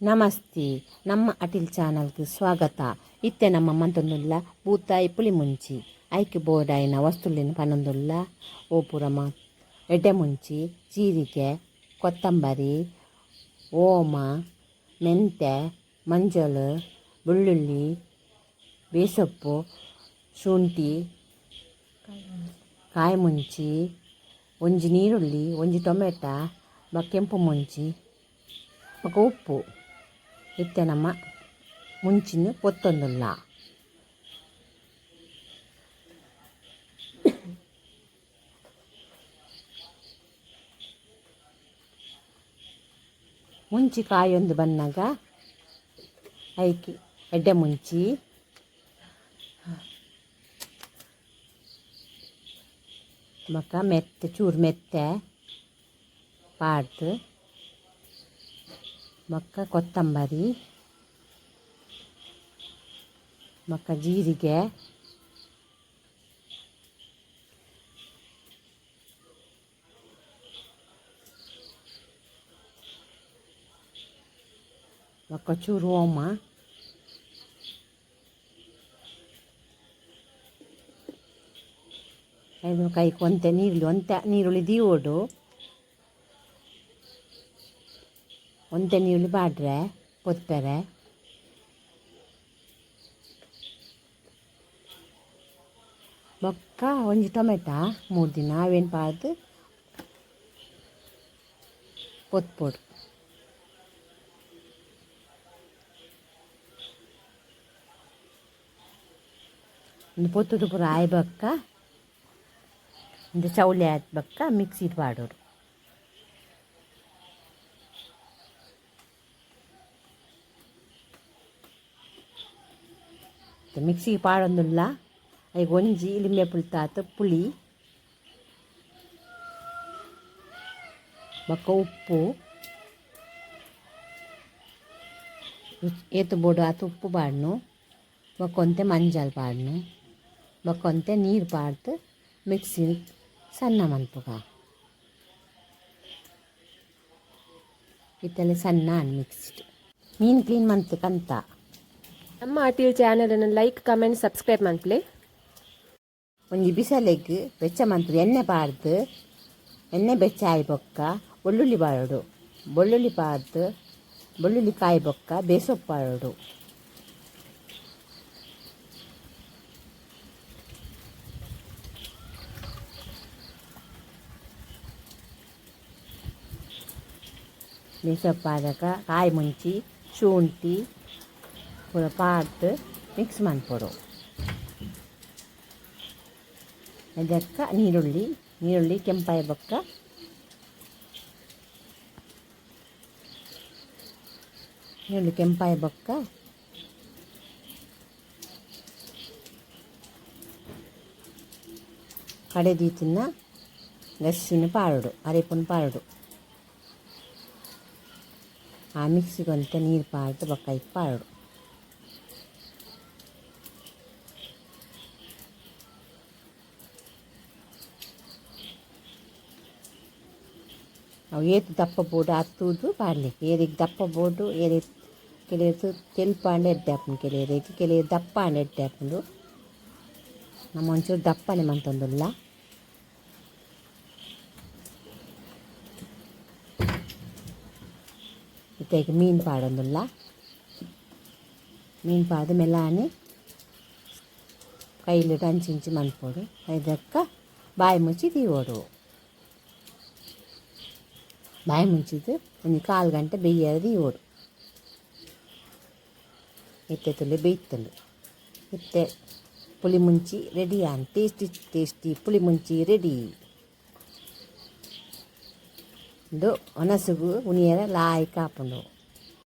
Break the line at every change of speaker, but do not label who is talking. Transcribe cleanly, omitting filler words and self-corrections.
ನಮಸ್ತೆ. ನಮ್ಮ ಅಟಿಲ್ ಚಾನಲ್ಗೆ ಸ್ವಾಗತ. ಇತ್ತೆ ನಮ್ಮ ಮಂತೊಂದುಲ್ಲ ಬೂತಾಯಿ ಪುಳಿ ಮುಂಚಿ ಐಕೆ ಬೋಡಾಯಿನ ವಸ್ತುಲಿನ ಪನೊಂದುಲ್ಲ ಓಪುರಮ ಎಡ್ಡೆ ಮುಂಚಿ ಜೀರಿಗೆ ಕೊತ್ತಂಬರಿ ಓಮ ಮೆಂತೆ ಮಂಜಳು ಬೆಳ್ಳುಳ್ಳಿ ಬೇಸೊಪ್ಪು ಶುಂಠಿ ಕಾಯಿ ಮುಂಚಿ ಒಂಜಿ ನೀರುಳ್ಳಿ ಒಂಜಿ ಟೊಮೆಟೊ ಕೆಂಪು ಮುಂಚಿ ಉಪ್ಪು ಇತ್ತೆ ನಮ್ಮ ಮುಂಚಿನ ಪೊತ್ತೊಂದುಲ್ಲ ಮುಂಚಿ ಕಾಯೊಂದು ಬನ್ನಾಗ ಐಕಿ ಎಡ್ಡೆ ಮುಂಚಿ ಬೊಕ್ಕ ಮೆತ್ತೆ ಚೂರು ಮೆತ್ತೆ ಪಾಡ್ದು ಬೊಕ್ಕ ಕೊತ್ತಂಬರಿ ಬೊಕ್ಕ ಜೀರಿಗೆ ಬೊಕ್ಕ ಚೂರು ಓಮ ಐದು ಕೈಗೆ ಒಂತೆ ನೀರುಳ್ಳಿ ದೀವೋಡು ಒಂತೆ ನೀರುಳ್ಳಿ ಬಾಡ್ರೆ ಪೊತ್ಪೆರೆ ಬೊಕ್ಕ ಒಂಜಿ ಟೊಮೆಟೊ 3 ದಿನ ಅವೇನು ಪಾಡ್ದು ಪೊತ್ಪೊಡು ಒಂದು ಪೊತ್ತುದು ಪೂರ ಆಯ್ ಬೊಕ್ಕ ಒಂದು ಚೌಳಿ ಆಯ್ತು ಬೊಕ್ಕ ಮಿಕ್ಸಿಡ್ ಪಾಡೋಡು. ಮಿಕ್ಸಿಗೆ ಪಾಡೊಂದುಲ್ಲ ಈಗ ಒಂಜಿ ಲಿಂಬೆ ಪುಳ್ತಾತು ಪುಳಿ ಬೊಕ್ಕ ಉಪ್ಪು ಏತು ಬೋಡು ಆತು ಉಪ್ಪು ಪಾಡ್ನು ಬೊಕ್ಕೊಂತೆ ಮಂಜಲ್ ಪಾಡ್ನು ಬೊಕ್ಕೊಂತೆ ನೀರು ಪಾಡ್ದು ಮಿಕ್ಸಿ ಸಣ್ಣ ಮನ್ಪುಗ ಇತ್ತಲೆ ಸಣ್ಣ ಮಿಕ್ಸ್ಡ್ ಮೀನು ಕ್ಲೀನ್ ಮಂತಕ್ಕಂತ
ನಮ್ಮ ಅಟಿಲ್ ಚಾನಲನ್ನು ಲೈಕ್ ಕಮೆಂಟ್ ಸಬ್ಸ್ಕ್ರೈಬ್ ಮನ್ಪ್ಲೆ.
ಒಂಜಿ ಬಿಸಲೆಗ್ ಬೆಚ್ಚ ಮಂತುದು ಎಣ್ಣೆ ಪಾಡ್ದು ಎಣ್ಣೆ ಬೆಚ್ಚ ಆಯಿ ಬೊಕ್ಕ ಬೆಳ್ಳುಳ್ಳಿ ಪಾಡೋಡು ಬೆಳ್ಳುಳ್ಳಿ ಪಾಡ್ದು ಬೆಳ್ಳುಳ್ಳಿ ಕಾಯಿ ಬೊಕ್ಕ ಬೇಸೊಪ್ಪು ಪಾಡೋಡು ಬೇಸೊಪ್ಪು ಆದಾಗ ಕಾಯಿ ಮುಂಚಿ ಶುಂಠಿ ಪೂರ ಪಾಡ್ದು ಮಿಕ್ಸ್ ಮನ್ಪೊಡು. ಅದಕ್ಕೆ ನೀರುಳ್ಳಿ ಕೆಂಪಾಯಿ ಬೊಕ್ಕ ನೀರುಳ್ಳಿ ಕೆಂಪಾಯಿ ಬೊಕ್ಕ ಕಡೆದೀತಿನ ಗಸ್ಸಿನ ಪಾಡೋಡು ಅರೆಪುನ ಪಾಡೋಡು ಆ ಮಿಕ್ಸಿಗೊಂತ ನೀರು ಪಾಡ್ದು ಬೊಕ್ಕ ಇಟ್ಟು ಪಾಡೋಡು. ಅವು ಏತು ದಪ್ಪ ಬೋಡು ಹತ್ತುವುದು ಪಾಡಲಿಕ್ಕೆ ಏರಿಗೆ ದಪ್ಪ ಬೋಡು ಏರಿ ಕೆಲವು ತೆಲ್ಪಾಂಡು ಎಡ್ಡೆ ಹಾಪುಂಡು ಕೆಲವು ದಪ್ಪ ಅಂಡು ಎಡ್ಡೆ ಹಾಪುಂಡು. ನಮ್ಮ ಒಂಚೂರು ದಪ್ಪನೆ ಮಂತೊಂದುಲ್ಲ ಇತ್ತೆಗೆ ಮೀನು ಪಾಡೊಂದುಲ್ಲ ಮೀನು ಪಾಡ್ದು ಮೆಲಾನೆ ಕೈಲಿಟ್ಟು ಹಂಚಿಂಚಿ ಮನ್ಪೋಡು. ಇದಕ್ಕೆ ಬಾಯಿ ಮುಚ್ಚಿ ತೀವೋಡು. ಬಾಯಿ ಮುಂಚಿದ್ದು ಒಂದು 1/4 ಗಂಟೆ ಬೇಯ್ಯದು ತೀವೋಡು. ಇತ್ತೆ ತುಳಿ ಬೇಯ್ತಲು ಇತ್ತೆ ಪುಳಿ ಮುಂಚಿ ರೆಡಿ ಆನ್ ಟೇಸ್ಟಿ ಪುಳಿ ಮುಂಚಿ ರೆಡಿ. ಇದು ಒನಸುಗು ಉಣಿಯರ ಲಾಯ್ಕ್ ಹಾಪುಂಡು.